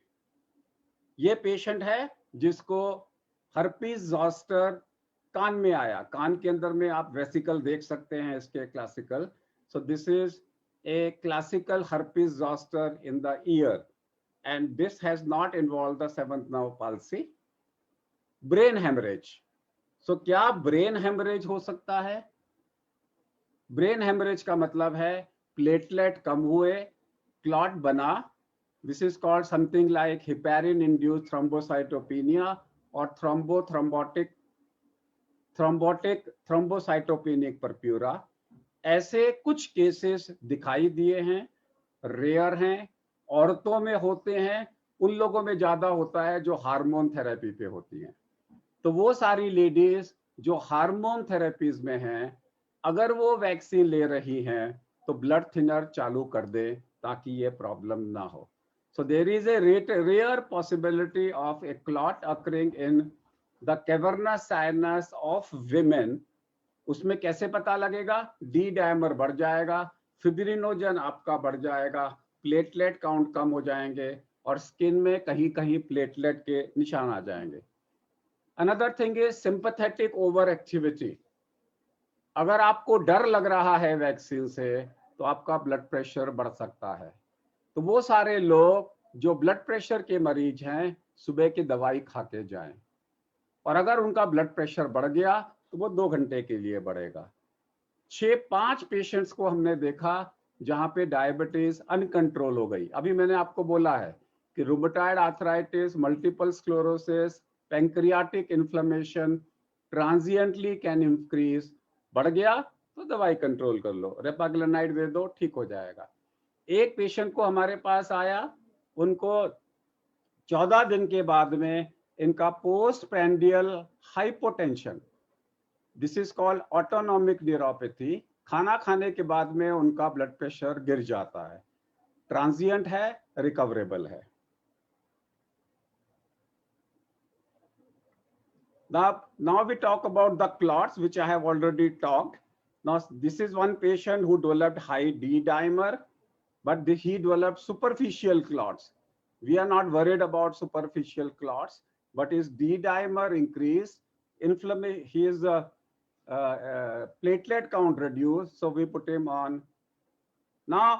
ये पेशेंट है जिसको हर्पीज ज़ॉस्टर कान में आया, कान के अंदर में आप वेसिकल देख सकते हैं इसके classical. So this is a classical herpes zoster in the ear and this has not involve the 7th nerve palsy. Brain haemorrhage, so क्या ब्रेन हेमरेज हो सकता है? ब्रेन हेमरेज का मतलब है प्लेटलेट कम हुए, क्लॉट बना, this is called something like heparin induced thrombocytopenia और थ्रोम्बोसाइटोपेनिक परप्यूरा। ऐसे कुछ केसेस दिखाई दिए हैं, रेयर हैं, औरतों में होते हैं, उन लोगों में ज्यादा होता है जो हार्मोन थेरेपी पे होती हैं। तो वो सारी लेडीज जो हार्मोन थेरेपीज में हैं, अगर वो वैक्सीन ले रही हैं तो ब्लड थिनर चालू कर दे ताकि ये प्रॉब्लम ना हो। So there is a rare possibility of a clot occurring in the cavernous sinus of women. उसमें कैसे पता लगेगा? डी डायमर बढ़ जाएगा, फिब्रिनोजन आपका बढ़ जाएगा, प्लेटलेट काउंट कम हो जाएंगे और स्किन में कहीं कहीं प्लेटलेट के निशान आ जाएंगे। Another thing is sympathetic over activity. अगर आपको डर लग रहा है वैक्सीन से तो आपका ब्लड प्रेशर बढ़ सकता है। तो वो सारे लोग जो ब्लड प्रेशर के मरीज हैं सुबह की दवाई खा के जाएं, और अगर उनका ब्लड प्रेशर बढ़ गया तो वो 2 घंटे के लिए बढ़ेगा। 5 पेशेंट्स को हमने देखा जहां पे डायबिटीज अनकंट्रोल हो गई। अभी मैंने आपको बोला है कि rheumatoid arthritis, multiple sclerosis, pancreatic inflammation transiently can increase. बढ़ गया तो दवाई कंट्रोल कर लो, रेपाग्लेनाइड दे दो, ठीक हो जाएगा। एक पेशेंट को हमारे पास आया, उनको 14 दिन के बाद में इनका post prandial hypotension, this is called autonomic neuropathy, खाना खाने के बाद में उनका ब्लड प्रेशर गिर जाता है, ट्रांजिएंट है, रिकवरेबल है। Now we talk about the clots, which I have already talked. Now this is one patient who developed high D dimer, but he developed superficial clots. We are not worried about superficial clots, but his D dimer increased, inflammation, his platelet count reduced, so we put him on. Now,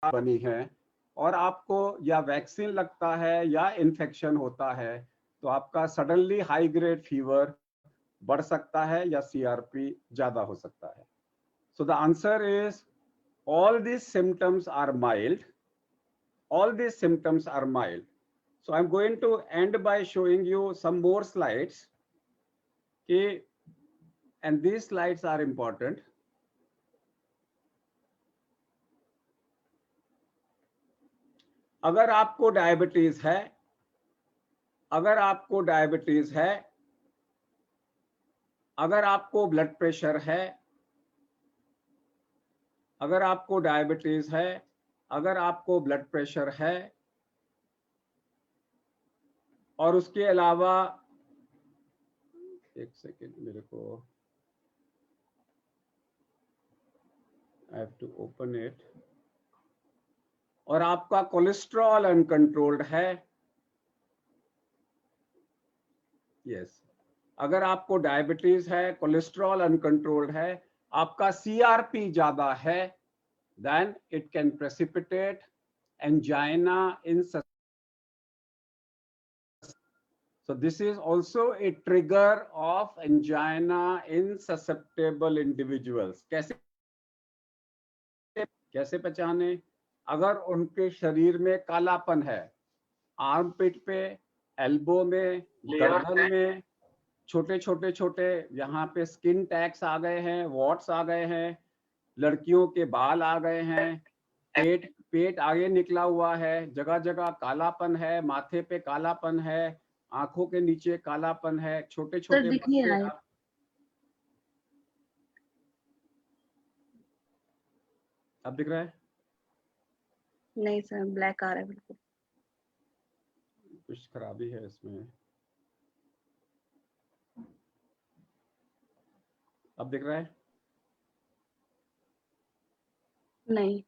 बनी है और आपको या vaccine लगता है या infection होता है तो आपका सडनली हाई ग्रेड फीवर बढ़ सकता है या CRP ज्यादा हो सकता है. So the answer is all these symptoms are mild. All these symptoms are mild. So I'm going to end by showing you some more slides. Okay, and these slides are important. अगर आपको diabetes है, अगर आपको diabetes है, अगर आपको blood pressure है, अगर आपको डायबिटीज है, अगर आपको ब्लड प्रेशर है, और उसके अलावा एक सेकेंड मेरे को, I have to open it, और आपका कोलेस्ट्रॉल अनकंट्रोल्ड है, यस, अगर आपको डायबिटीज है, कोलेस्ट्रॉल अनकंट्रोल्ड है, आपका CRP ज्यादा है, then it can precipitate angina in. So this is also a trigger of angina in susceptible individuals. कैसे पहचाने? अगर उनके शरीर में कालापन है, आर्म पिट पे, एल्बो में, गर्दन में, छोटे यहाँ पे स्किन टैग्स आ गए हैं, वॉट्स आ गए हैं, लड़कियों के बाल आ गए हैं, पेट आगे निकला हुआ है, जगह जगह कालापन है, माथे पे कालापन है, आंखों के नीचे कालापन है, छोटे बच्चे. अब दिख रहा है? नहीं सर, ब्लैक आ रहा है बिल्कुल. कुछ खराबी है इसमें. अब दिख रहा है? नहीं.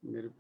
मेरे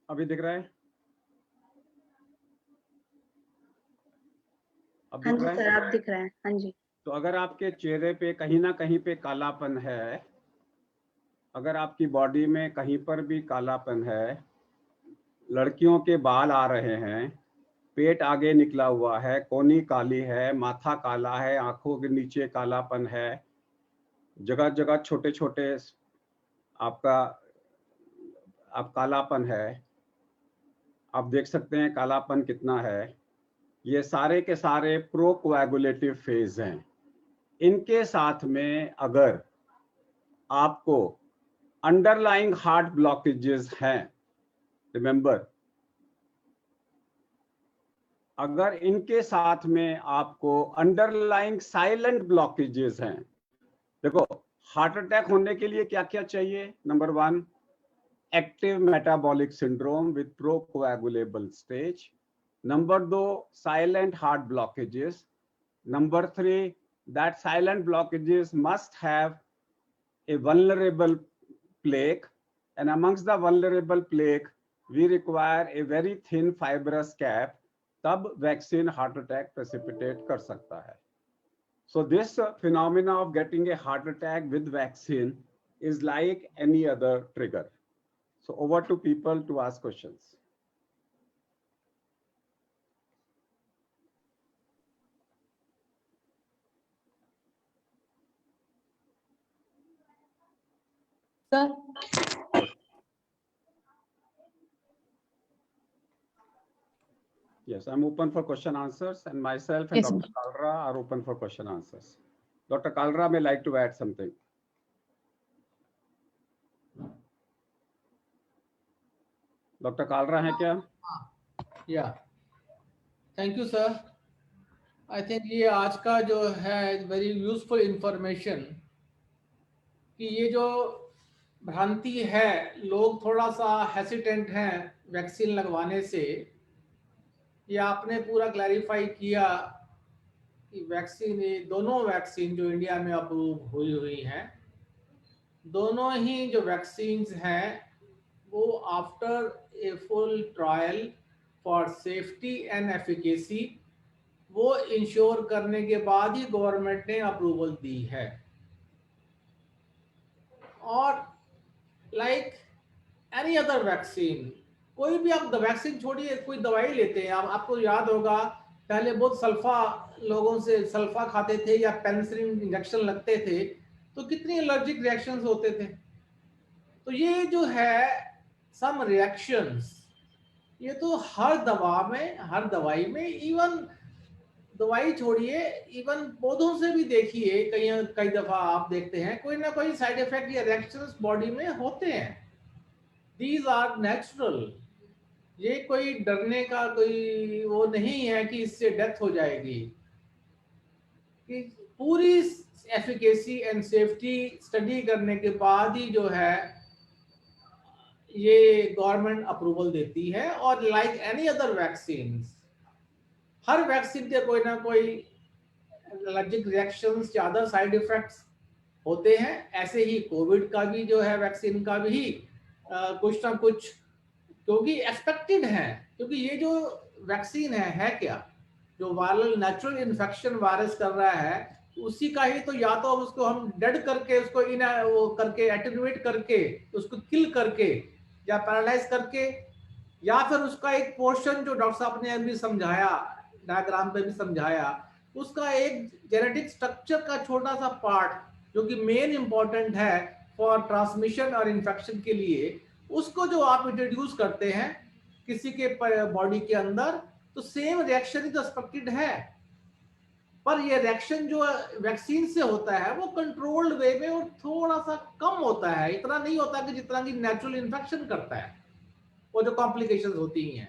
अभी दिख रहा है? अब हाँ दिख जी रहा है? सर, आप दिख रहे हैं. हाँ जी. तो अगर आपके चेहरे पे कहीं ना कहीं पे कालापन है, अगर आपकी बॉडी में कहीं पर भी कालापन है, लड़कियों के बाल आ रहे हैं, पेट आगे निकला हुआ है, कोहनी काली है, माथा काला है, आंखों के नीचे कालापन है, जगह जगह छोटे आपका कालापन है, आप देख सकते हैं कालापन कितना है. ये सारे के सारे प्रोकोएगुलेटिव फेज हैं. इनके साथ में अगर आपको अंडरलाइंग हार्ट ब्लॉकेजेस हैं, रिमेंबर, अगर इनके साथ में आपको अंडरलाइंग साइलेंट ब्लॉकेजेस हैं, देखो हार्ट अटैक होने के लिए क्या क्या चाहिए? Number 1, active metabolic syndrome with procoagulable stage. Number 2, silent heart blockages. Number 3, that silent blockages must have a vulnerable plaque, and amongst the vulnerable plaque we require a very thin fibrous cap, तब vaccine heart attack precipitate कर सकता है. So this phenomena of getting a heart attack with vaccine is like any other trigger. So over to people to ask questions. Sir, Yes, I'm open for question answers, and myself and Yes, Dr. Kalra are open for question answers. Dr. Kalra may like to add something. Doctor Kalra है क्या? या thank you sir. I think ये आज का जो है very useful information कि ये जो भ्रांति है, लोग थोड़ा सा हेसिटेंट हैं वैक्सीन लगवाने से, ये आपने पूरा क्लैरिफाई किया कि वैक्सीन, ये दोनों वैक्सीन जो इंडिया में अप्रूव हुई हैं, दोनों ही जो वैक्सीन्स हैं वो after a full trial for safety and efficacy वो इंश्योर करने के बाद ही गवर्नमेंट ने अप्रूवल दी है। और लाइक एनी अदर वैक्सीन, कोई भी आप वैक्सीन छोड़िए, कोई दवाई लेते हैं आप, आपको याद होगा पहले बहुत सल्फा, लोगों से सल्फा खाते थे या पेनिसिलिन इंजेक्शन लगते थे तो कितनी एलर्जिक रिएक्शंस होते थे। तो ये जो है सम रिएक्शंस, ये तो हर दवा में, हर दवाई में, इवन दवाई छोड़िए, इवन पौधों से भी देखिए, कई दफा आप देखते हैं कोई ना कोई साइड इफेक्ट या रिएक्शंस बॉडी में होते हैं। These are natural. ये कोई डरने का कोई वो नहीं है कि इससे डेथ हो जाएगी। कि पूरी एफिकेसी एंड सेफ्टी स्टडी करने के बाद ही जो है ये गवर्नमेंट अप्रूवल देती है। और लाइक एनी अदर वैक्सीन, हर वैक्सीन के कोई ना कोई एलर्जिक रिएक्शंस या अदर साइड इफेक्ट्स होते हैं। ऐसे ही कोविड का भी जो है वैक्सीन का भी कुछ ना कुछ, क्योंकि एक्सपेक्टेड है, क्योंकि ये जो वैक्सीन है क्या, जो वायरल नेचुरल इन्फेक्शन वायरस कर रहा है उसी का ही, तो या तो उसको हम डेड करके, उसको वो करके एटेन्यूएट करके, उसको किल करके या पैरालाइज करके, या फिर उसका एक पोर्शन जो डॉक्टर साहब ने अभी समझाया, डायग्राम पे भी समझाया, उसका एक जेनेटिक स्ट्रक्चर का छोटा सा पार्ट जो कि मेन इंपॉर्टेंट है फॉर ट्रांसमिशन और इन्फेक्शन के लिए, उसको जो आप इंट्रोड्यूस करते हैं किसी के बॉडी के अंदर, तो सेम रिएक्शन ही तो एक्सपेक्टेड है। पर ये रिएक्शन जो वैक्सीन से होता है वो कंट्रोल्ड वे में और थोड़ा सा कम होता है, इतना नहीं होता कि जितना कि नेचुरल इन्फेक्शन करता है, वो जो कॉम्प्लिकेशंस होती हैं।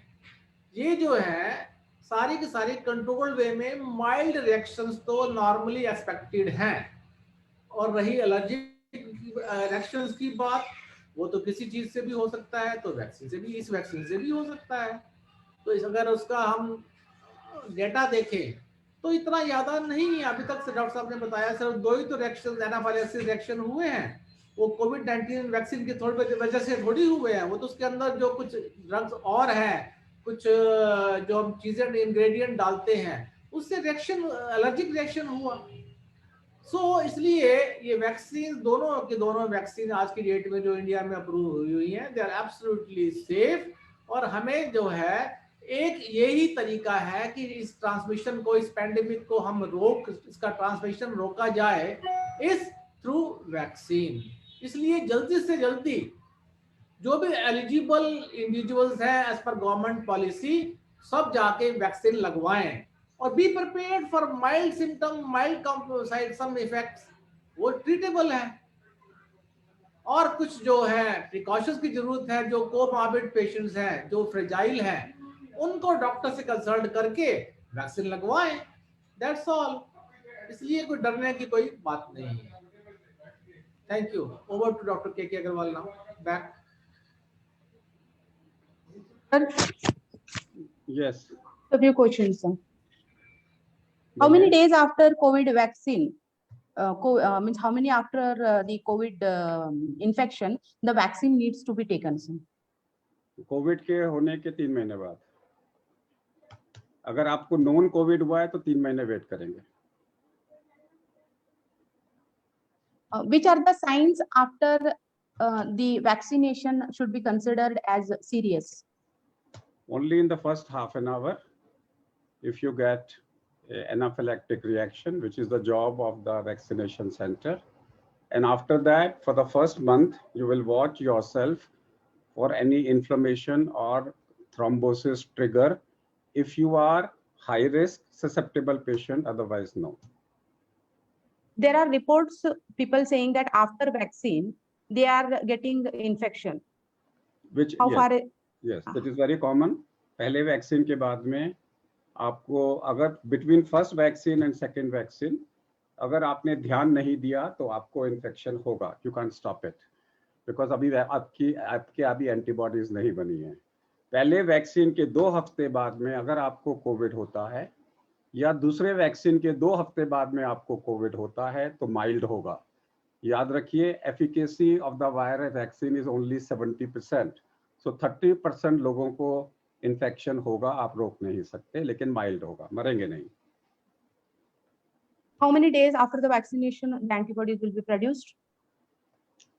ये जो है सारी की सारी कंट्रोल्ड वे में माइल्ड रिएक्शंस तो नॉर्मली एक्सपेक्टेड हैं। और रही एलर्जिक रिएक्शंस की बात, वो तो किसी चीज से भी हो सकता है, तो वैक्सीन से भी, इस वैक्सीन से भी हो सकता है। तो अगर उसका हम डेटा देखें तो इतना ज्यादा नहीं है अभी तक से। डॉक्टर साहब ने बताया सिर्फ 2 ही तो रिएक्शन, एनाफाइलेक्सिस रिएक्शन हुए हैं, वो कोविड-19 वैक्सीन की थोड़ी वजह से थोड़ी हुए हैं, वो तो उसके अंदर जो कुछ ड्रग्स और हैं, कुछ जो हम चीजें इंग्रेडिएंट डालते हैं, उससे रिएक्शन, एलर्जिक रिएक्शन हुआ। इसलिए ये वैक्सीन, दोनों के दोनों वैक्सीन आज की डेट में जो इंडिया में अप्रूव हुई हैं, दे आर एब्सोल्युटली सेफ। और हमें जो है एक यही तरीका है कि इस ट्रांसमिशन को, इस पैंडेमिक को हम इसका ट्रांसमिशन रोका जाए इस थ्रू वैक्सीन। इसलिए जल्दी से जल्दी जो भी एलिजिबल इंडिविजुअल्स हैं एज पर गवर्नमेंट पॉलिसी, सब जाके वैक्सीन लगवाएं और be prepared for mild symptom, mild side some effects, वो ट्रीटेबल है। और कुछ जो है प्रिकॉशंस की जरूरत है, जो कोमॉर्बिड पेशेंट्स हैं, जो फ्रेजाइल हैं, उनको डॉक्टर से कंसल्ट करके वैक्सीन लगवाएं, दैट्स ऑल। इसलिए कोई डरने की कोई बात नहीं है। Thank you. Over to doctor K Agarwal now, back. Yes. A few questions, sir. How many days after COVID vaccine, means how many after the COVID infection, the vaccine needs to be taken, sir? Covid के होने के 3 महीने बाद। अगर आपको non Covid हुआ है तो 3 महीने वेट करेंगे। Which are the signs after the vaccination should be considered as serious? Only in the first half an hour, if you get anaphylactic reaction, which is the job of the vaccination center. And after that, for the first month, you will watch yourself for any inflammation or thrombosis trigger. If you are high risk, susceptible patient, otherwise no. There are reports, people saying that after vaccine, they are getting infection. Which, How yes, far? Yes, that is very common. पहले vaccine के बाद में आपको अगर between first vaccine and second vaccine अगर आपने ध्यान नहीं दिया तो आपको इन्फेक्शन होगा. You can stop it because अभी आपके अभी एंटीबॉडीज नहीं बनी है. पहले वैक्सीन के 2 हफ्ते बाद में अगर आपको कोविड होता है या दूसरे वैक्सीन के 2 हफ्ते बाद में आपको कोविड होता है तो माइल्ड होगा. याद रखिए, efficacy of the virus vaccine is only 70%. सो 30% लोगों को इन्फेक्शन होगा, आप रोक नहीं सकते, लेकिन माइल्ड होगा, मरेंगे नहीं. How many days after the vaccination the antibodies will be produced?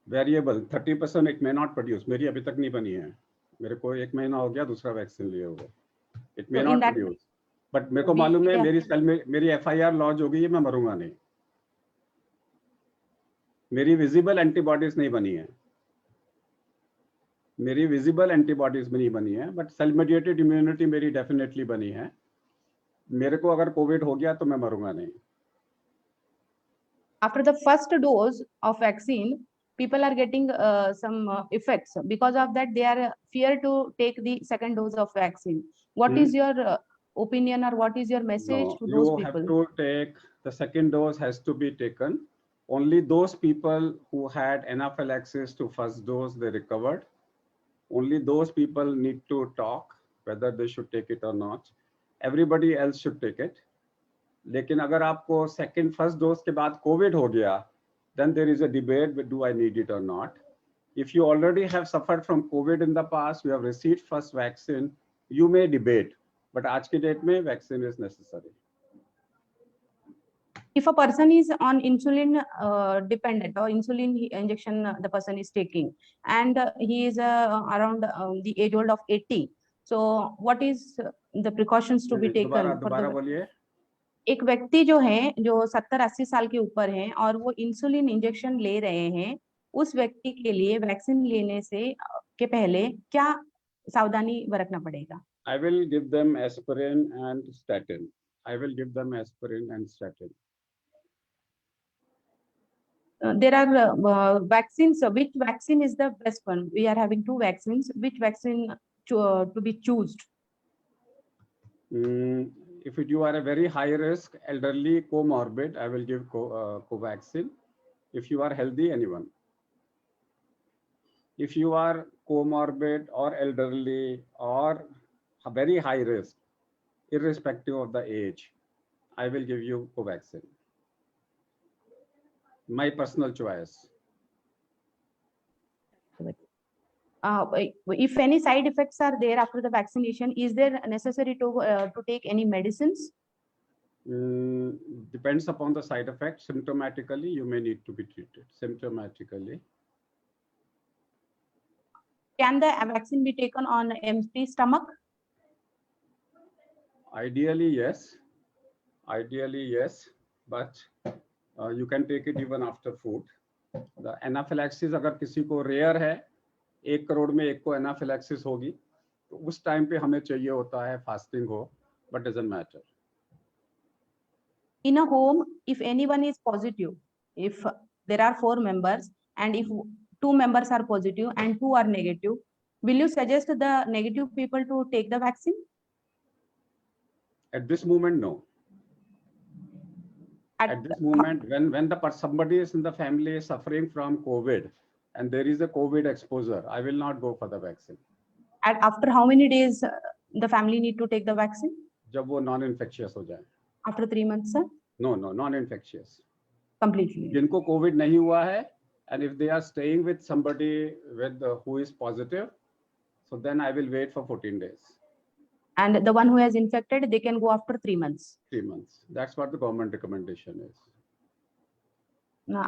Variable 30% it may not produce. मेरी अभी तक नहीं बनी है, मेरे को 1 महीना हो गया दूसरा वैक्सीन लिए हुए. It may So in not that- produce, but मेरे को We- मालूम है yeah. मेरी FIR लॉन्च हो गई है, मैं मरूंगा नहीं. मेरी विजिबल एंटीबॉडीज नहीं बनी है, मेरी विजिबल एंटीबॉडीज नहीं बनी है, बट सेल मेडिएटेड इम्यूनिटी मेरी डेफिनेटली बनी है. मेरे को अगर कोविड हो गया तो मैं मरूंगा नहीं. After the first dose of vaccine, people are getting some effects. Because of that, they are fear to take the second dose of vaccine. What is your opinion, or what is your message No, to you those have people? to take the second dose has to be taken. Only those people who had anaphylaxis to first dose, they recovered. Only those people need to talk whether they should take it or not. Everybody else should take it. लेकिन अगर आपको second first dose के बाद Covid हो गया, then there is a debate with do I need it or not. If you already have suffered from COVID in the past, you have received first vaccine, you may debate, but आज की date में vaccine is necessary. If a person is on insulin dependent, or insulin injection the person is taking, and he is around the age old of 80, so what is the precautions to be taken for दोबारा the बोलिए. एक व्यक्ति जो है जो 70-80 साल के ऊपर है और वो इंसुलिन इंजेक्शन ले रहे हैं, उस व्यक्ति के लिए वैक्सीन लेने से के पहले क्या सावधानी बरतना पड़ेगा? I will give them aspirin and statin. I will give them aspirin and statin. There are vaccines. Which vaccine is the best one? We are having 2 vaccines. Which vaccine to be chosen? If you are a very high risk, elderly, comorbid, I will give Covaxin. If you are healthy, anyone. If you are comorbid or elderly or a very high risk, irrespective of the age, I will give you Covaxin. My personal choice. If any side effects are there after the vaccination, is there necessary to take any medicines? Depends upon the side effects. Symptomatically, you may need to be treated. Symptomatically. Can the vaccine be taken on empty stomach? Ideally, yes. Ideally, yes. But you can take it even after food. The anaphylaxis, अगर किसी को rare है, 1 करोड़ में 1 को anaphylaxis होगी, तो उस time पे हमें चाहिए होता है fasting हो, but doesn't matter. In a home, if anyone is positive, if there are 4 members and if 2 members are positive and 2 are negative, will you suggest the negative people to take the vaccine? At this moment, no. At this moment, when somebody is in the family suffering from COVID and there is a COVID exposure, I will not go for the vaccine. And after how many days the family need to take the vaccine? जब वो non-infectious हो जाए. After 3 months, sir? No, non-infectious. Completely. जिनको COVID नहीं हुआ है, and if they are staying with somebody with who is positive, so then I will wait for 14 days. And the one who has infected, they can go after 3 months. 3 months. That's what the government recommendation is.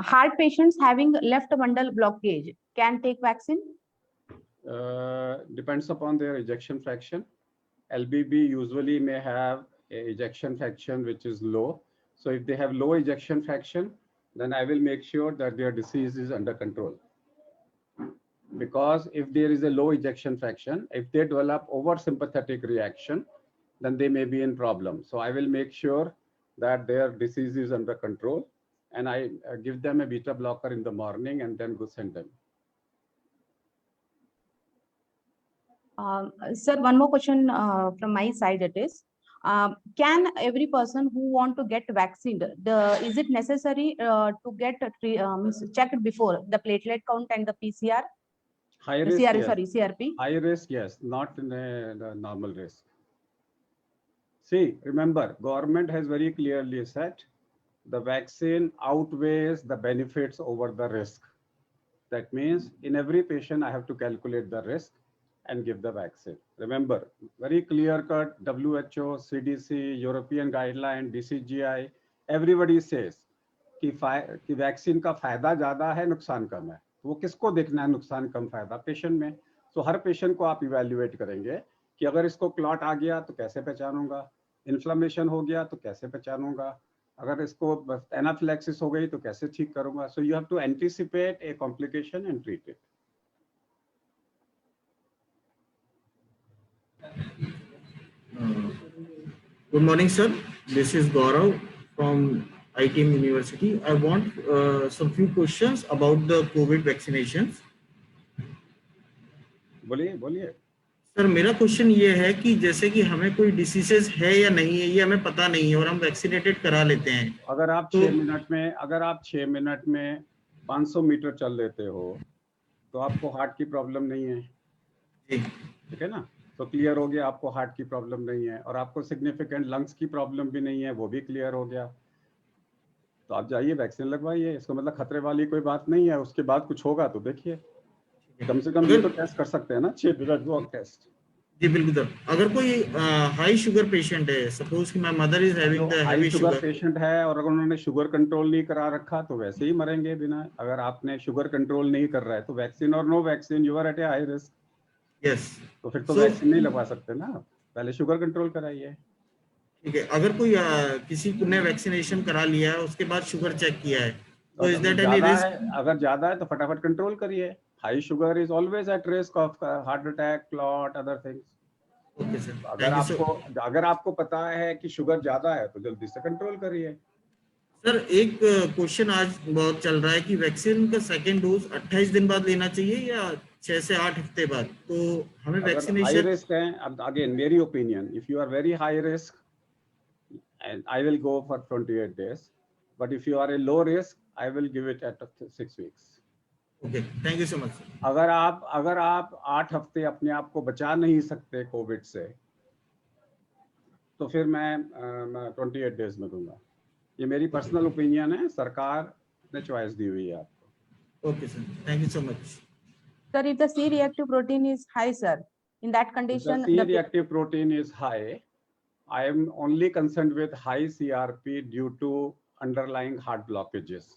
Heart patients having left bundle blockage can take vaccine? Depends upon their ejection fraction. LBB usually may have a ejection fraction which is low. So if they have low ejection fraction, then I will make sure that their disease is under control. Because if there is a low ejection fraction, if they develop over-sympathetic reaction, then they may be in problem. So I will make sure that their disease is under control, and I give them a beta blocker in the morning and then go send them. Sir, one more question from my side. It is, can every person who want to get vaccinated, is it necessary to get checked before the platelet count and the PCR? High The risk, CRP, yes. sorry, CRP. High risk, yes, not in the normal risk. See, remember, government has very clearly said the vaccine outweighs the benefits over the risk. That means in every patient, I have to calculate the risk and give the vaccine. Remember, very clear cut, WHO, CDC, European guideline, DCGI, everybody says कि vaccine का फायदा ज्यादा है, नुकसान कम है. वो किसको देखना है नुकसान कम फायदा? पेशेंट में. तो हर पेशेंट को आप इवैल्यूएट करेंगे कि अगर इसको क्लॉट आ गया तो कैसे पहचानूंगा, इन्फ्लेमेशन हो गया तो कैसे पहचानूंगा, अगर इसको एनाफिलैक्सिस हो गई तो कैसे ठीक करूंगा. So you have to anticipate a complication and treat it. Good morning, sir. This is Gaurav from ITM University. I want some few questions about the COVID vaccinations. बोलिए. सर, मेरा क्वेश्चन ये है कि जैसे कि हमें कोई डिसीजेस है या नहीं है, ये हमें पता नहीं है और हम वैक्सीनेटेड करा लेते हैं. अगर आप 6 मिनट में 500 मीटर चल लेते हो तो आपको हार्ट की प्रॉब्लम नहीं है. ठीक है ना. तो क्लियर हो गया, आपको हार्ट की प्रॉब्लम नहीं है और आपको सिग्निफिकेंट लंग्स की प्रॉब्लम भी नहीं है, वो भी क्लियर हो गया. तो आप जाइए वैक्सीन लगवाइए. इसको मतलब खतरे वाली कोई बात नहीं है. उसके बाद कुछ होगा तो देखिए, कम से कम ये तो टेस्ट कर सकते हैं ना, 6 मिनट वॉक टेस्ट. जी बिल्कुल सर. अगर कोई हाई शुगर पेशेंट है, सपोज कि my mother is having the high sugar patient है और अगर उन्होंने शुगर कंट्रोल नहीं करा रखा तो वैसे ही मरेंगे बिना. अगर आपने शुगर कंट्रोल नहीं कर रहा है तो वैक्सीन और no vaccine you are at a high risk. Yes. तो फिर तो वैक्सीन नहीं लगवा सकते ना, पहले शुगर कंट्रोल कराइए. ठीक है. अगर कोई किसी ने वैक्सीनेशन करा लिया है, उसके बाद शुगर चेक किया है, तो इज दैट एनी रिस्क? अगर ज्यादा है तो फटाफट कंट्रोल करिए. High sugar is always at risk of heart attack, clot, other things. Okay sir. अगर आपको पता है कि शुगर ज्यादा है तो जल्दी से कंट्रोल करिए. सर, एक क्वेश्चन आज बहुत चल रहा है कि वैक्सीन का सेकेंड डोज 28 दिन बाद लेना चाहिए या 6 से 8 हफ्ते बाद. तो हमें वैक्सीनेशन हाई रिस्क है, अब अगेन मेरी opinion, if you are very high risk and I will go for 28 days, but if you are a low risk I will give it at 6 weeks. Okay, thank you so much. अगर आप 8 हफ्ते अपने आप को बचा नहीं सकते Covid से तो फिर मैं 28 डेज में दूंगा. ये मेरी पर्सनल ओपिनियन है, सरकार ने चॉइस दी हुई है आपको. Okay sir, thank you so much. Sir, if the C-reactive protein is high, sir, in that condition, the C-reactive protein is high. I am only concerned with high CRP due to underlying heart blockages.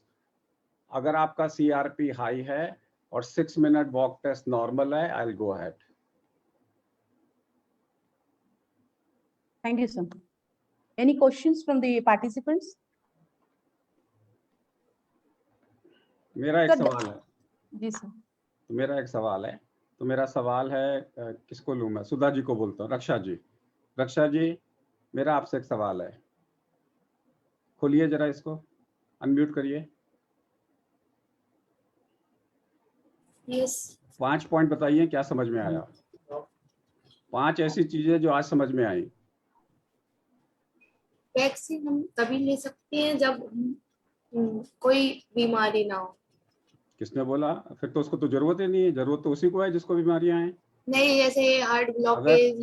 अगर आपका CRP high है और 6 minute walk test normal है, I'll go ahead. Thank you, sir. Any questions from the participants? मेरा एक Sir, सवाल है. जी sir. तो मेरा एक सवाल है. तो मेरा सवाल है, किसको लूँ मैं? सुधा जी को बोलता हूँ. रक्षा जी. रक्षा जी, मेरा आपसे एक सवाल है. खोलिए जरा इसको, अनम्यूट करिए. यस. 5 पॉइंट बताइए क्या समझ में आया. 5 ऐसी चीजें जो आज समझ में आई. वैक्सीन हम तभी ले सकते हैं जब कोई बीमारी ना हो. किसने बोला? फिर तो उसको तो जरूरत ही नहीं है. जरूरत तो उसी को है जिसको बीमारियां हैं. नहीं, जैसे हार्ट ब्लॉकेज,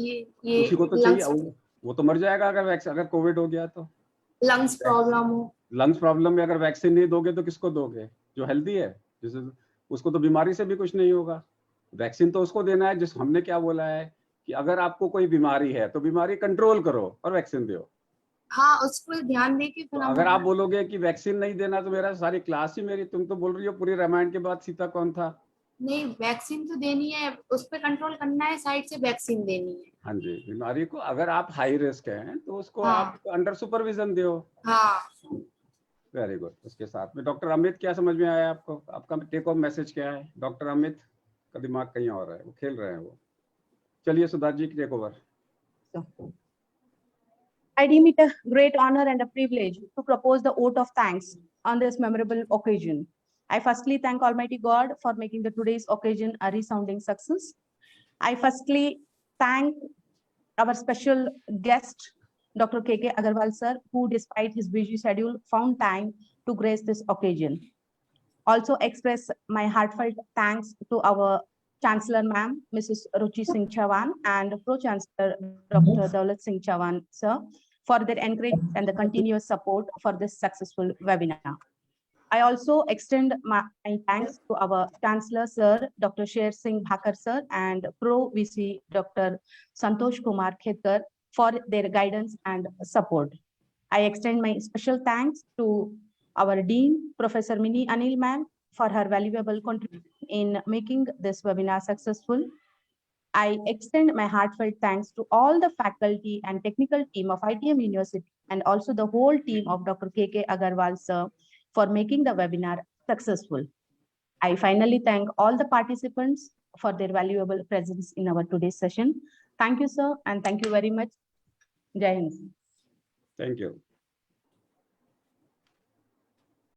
ये उसी को तो चाहिए. वो तो मर जाएगा अगर कोविड हो गया तो. लंग्स प्रॉब्लम हो. लंग्स प्रॉब्लम में अगर वैक्सीन नहीं दोगे तो किसको दोगे? जो हेल्दी है, जिसे उसको तो बीमारी से भी कुछ नहीं होगा. वैक्सीन तो उसको देना है जिस हमने क्या बोला है कि अगर आपको कोई बीमारी है तो बीमारी कंट्रोल करो और वैक्सीन दो. हाँ, उसको ध्यान दे के फिर अगर आप बोलोगे कि वैक्सीन नहीं देना तो मेरा सारी क्लास ही मेरी, तुम तो बोल रही हो पूरी रामायण के बाद सीता कौन था. नहीं, वैक्सीन तो देनी है, उस पर कंट्रोल करना है, साइड से वैक्सीन देनी है. हाँ जी. बीमारी को अगर आप हाई रिस्क हैं तो उसको हाँ. आप अंडर सुपरविजन दो. हाँ. Very good. उसके साथ में डॉक्टर अमित, क्या समझ में आया आपको? आपका टेक होम मैसेज क्या है? डॉक्टर अमित का दिमाग कहीं और है, वो खेल रहे हैं वो. चलिए Sudha ji, take over. I deem it a great honor and a privilege to propose the vote of thanks on this memorable occasion. I firstly thank Almighty God for making the today's occasion a resounding success. I firstly thank our special guest, Dr. KK Agarwal sir, who despite his busy schedule found time to grace this occasion. Also express my heartfelt thanks to our Chancellor Ma'am, Mrs. Ruchi Singh Chauhan, and Pro-Chancellor Dr. Daulat Singh Chauhan sir, for their encouragement and the continuous support for this successful webinar. I also extend my thanks to our Chancellor Sir, Dr. Sher Singh Bhakar Sir, and Pro VC Dr. Santosh Kumar Khedkar for their guidance and support. I extend my special thanks to our Dean, Professor Mini Anil Ma'am, for her valuable contribution in making this webinar successful. I extend my heartfelt thanks to all the faculty and technical team of ITM University and also the whole team of Dr. KK Agarwal sir for making the webinar successful. I finally thank all the participants for their valuable presence in our today's session. Thank you, sir, and thank you very much. Jai Hind. Thank you.